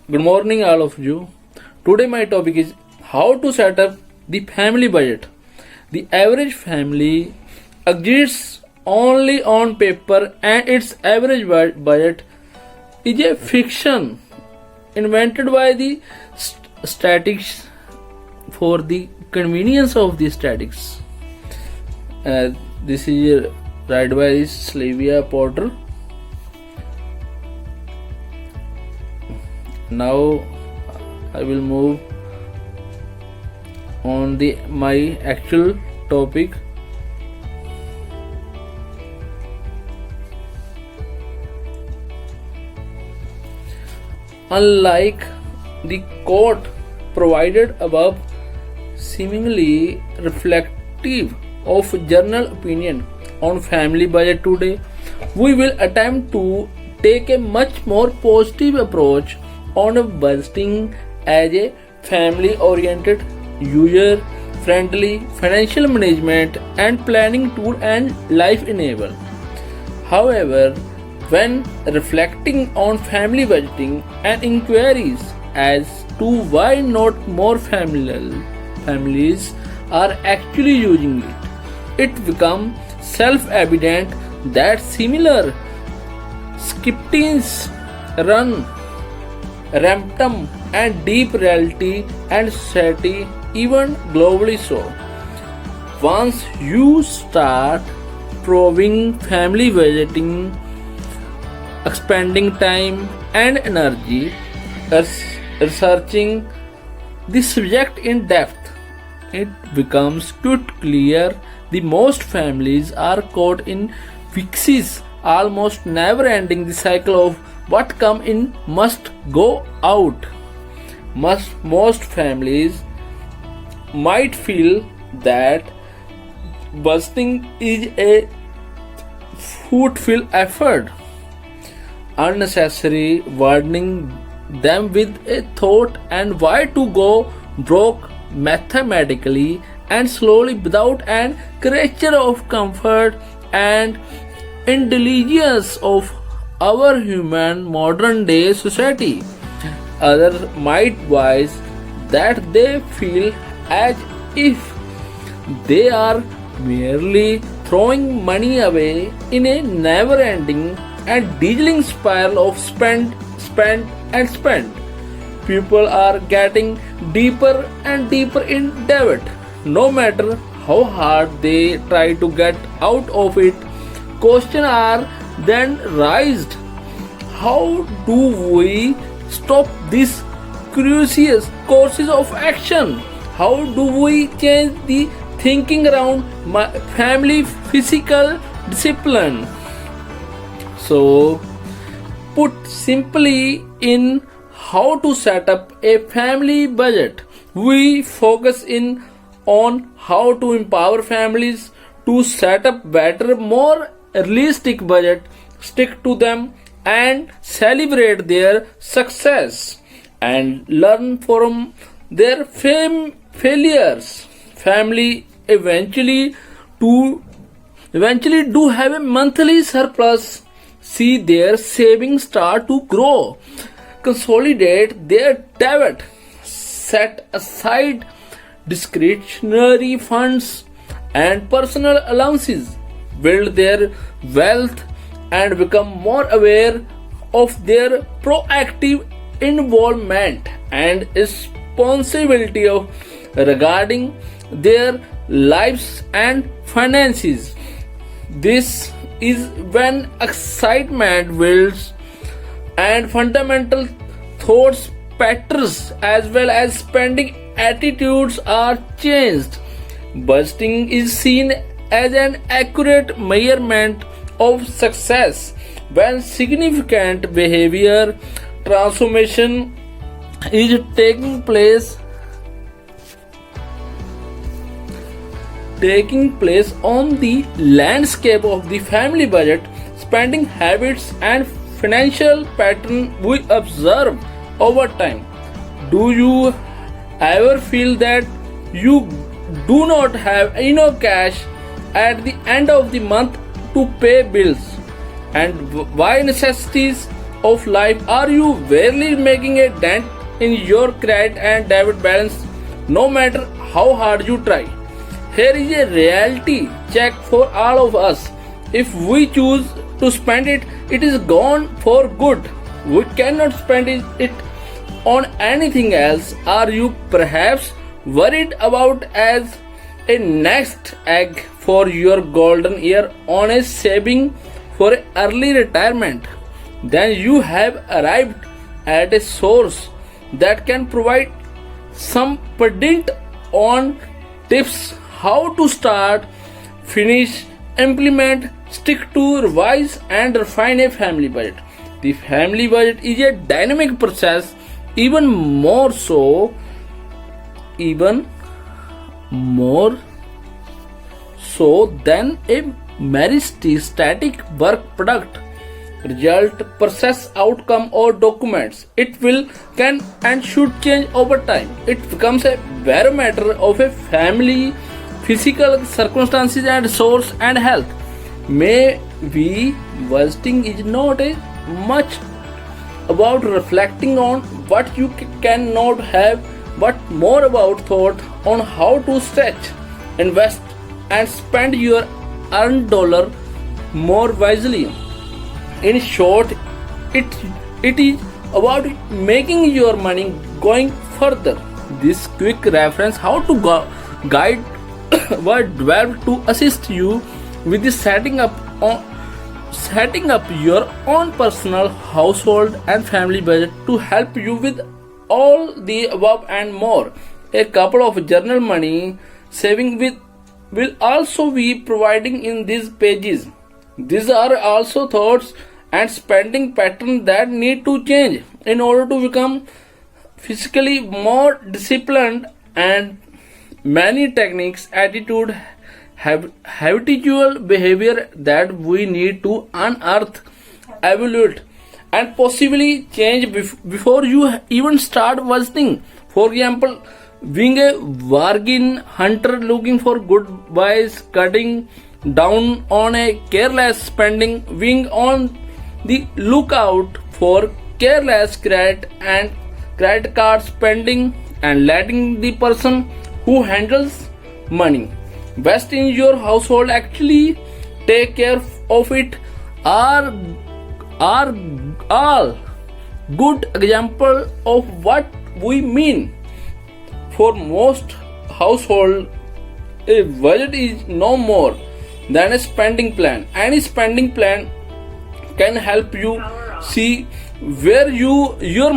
Good morning, all of you. Today, my topic is how to set up the family budget. The average family exists only on paper, and its average budget is a fiction invented by the statics for the convenience of the statics. This is read by Sylvia Potter. Now I will move on the my actual topic. Unlike the quote provided above, seemingly reflective of general opinion on family budget today, we will attempt to take a much more positive approach on budgeting as a family oriented, user friendly financial management and planning tool and life enable. However, when reflecting on family budgeting and inquiries as to why not more families are actually using it becomes self-evident that similar skeptics run rampant and deep reality and society, even globally so. Once you start proving family budgeting, expending time and energy researching the subject in depth, it becomes quite clear the most families are caught in vicious, almost never ending the cycle of what come in must go out. Most families might feel that budgeting is a fruitful effort, unnecessary, burdening them with a thought and why to go broke mathematically and slowly without an creature of comfort and intelligence of our human modern day society. Others might wise that they feel as if they are merely throwing money away in a never ending and dizzying spiral of spend, and spend. People are getting deeper and deeper in debt. No matter how hard they try to get out of it, questions are then raised. How do we stop this curious courses of action? How do we change the thinking around family physical discipline? So, put simply, in how to set up a family budget, we focus in on how to empower families to set up better, more realistic budget, stick to them and celebrate their success and learn from their failures. Family eventually do have a monthly surplus, see their savings start to grow, consolidate their debt, set aside discretionary funds and personal allowances, build their wealth and become more aware of their proactive involvement and responsibility of regarding their lives and finances. This is when excitement builds and fundamental thoughts patterns as well as spending attitudes are changed. Budgeting is seen as an accurate measurement of success when significant behavior transformation is taking place on the landscape of the family budget, spending habits and financial pattern we observe over time. Do you ever feel that you do not have enough cash at the end of the month to pay bills, and why necessities of life, are you barely making a dent in your credit and debit balance no matter how hard you try? Here is a reality check for all of us. If we choose to spend it, it is gone for good. We cannot spend it on anything else. Are you perhaps worried about as a next egg for your golden year on a saving for early retirement? Then you have arrived at a source that can provide some pedant on tips how to start, finish, implement, stick to, revise, and refine a family budget. The family budget is a dynamic process, even more so than a merely static work product, result, process, outcome, or documents. It will, can, and should change over time. It becomes a barometer of a family physical circumstances and resource and health. Maybe budgeting is not a much about reflecting on what you cannot have, but more about thought on how to stretch, invest, and spend your earned dollar more wisely. In short, it is about making your money going further. This quick reference how to guide were developed to assist you with the setting up your own personal household and family budget. To help you with all the above and more, a couple of journal money saving with will also be providing in these pages. These are also thoughts and spending patterns that need to change in order to become physically more disciplined, and many techniques, attitude, habitual behavior that we need to unearth, evaluate, and possibly change before you even start budgeting. For example, being a bargain hunter looking for good buys, cutting down on a careless spending, being on the lookout for careless credit card spending, and letting the person who handles money best in your household actually take care of it are all good example of what we mean. For most household, a budget is no more than a spending plan. Any spending plan can help you see where your